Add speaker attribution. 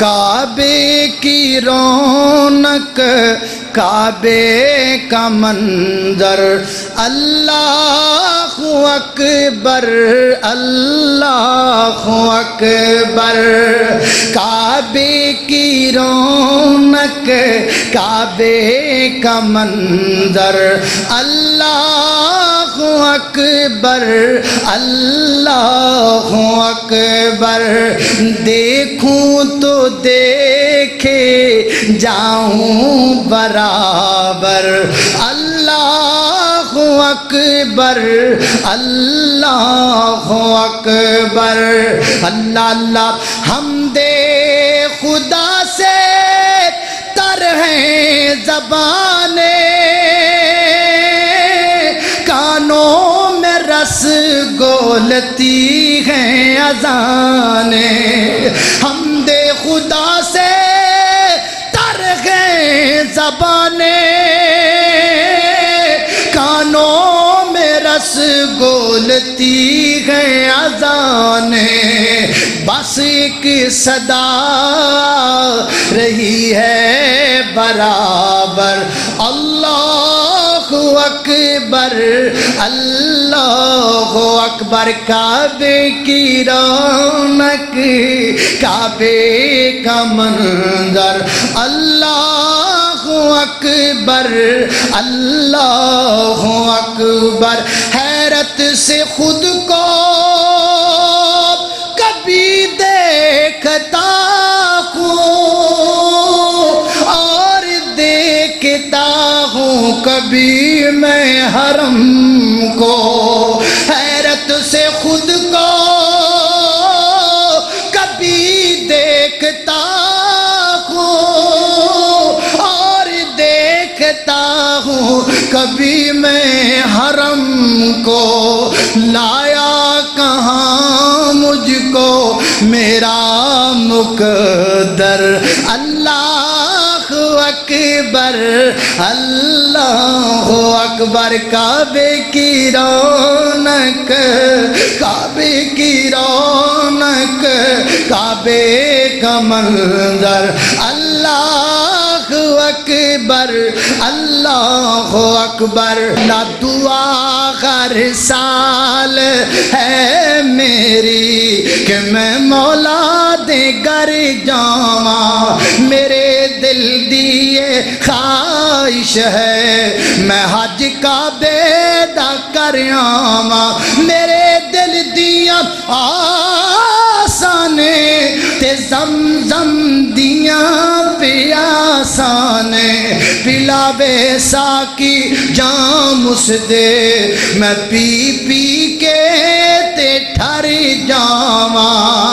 Speaker 1: کعبے کی رونق کعبے کا منظر اللہ اکبر اللہ اکبر کعبے کی رونق کعبے کا منظر اللہ اکبر اللہ اکبر دیکھوں تو دیکھے جاؤں برابر اللہ اکبر اللہ اکبر اللہ اللہ حمد خدا سے تر ہیں زبانیں کانوں میں رس گولتی ہیں اذانیں حمد خدا سے تر ہیں زبانیں کانوں میں رس گولتی ہیں اذانیں بس ایک صدا رہی ہے برابر اللہ اکبر اللہ اکبر کعبے کی رونق کعبے کا منظر اللہ اکبر اللہ اکبر حیرت سے خود کو کبھی دیکھتا ہوں اور دیکھتا ہوں کبھی میں حرم کو حیرت سے خود کو کبھی دیکھتا ہوں اور دیکھتا ہوں کبھی میں حرم کو لایا کہاں مجھ کو میرا مقدر اللہ اکبر اللہ اکبر کعبے کی رونق کعبے کی رونق کعبے کا منظر اللہ اکبر اللہ اکبر نہ دعا ہر سال ہے میری کہ میں مولا دے گر جاواں میرے دل دیے خواہش ہے میں حج کعبے دا کر آواں میرے دل دیا آسانے تے زمزم دیا پیاسانے پلاوے ساکی جام اس دے میں پی پی کے تے ٹھر جاواں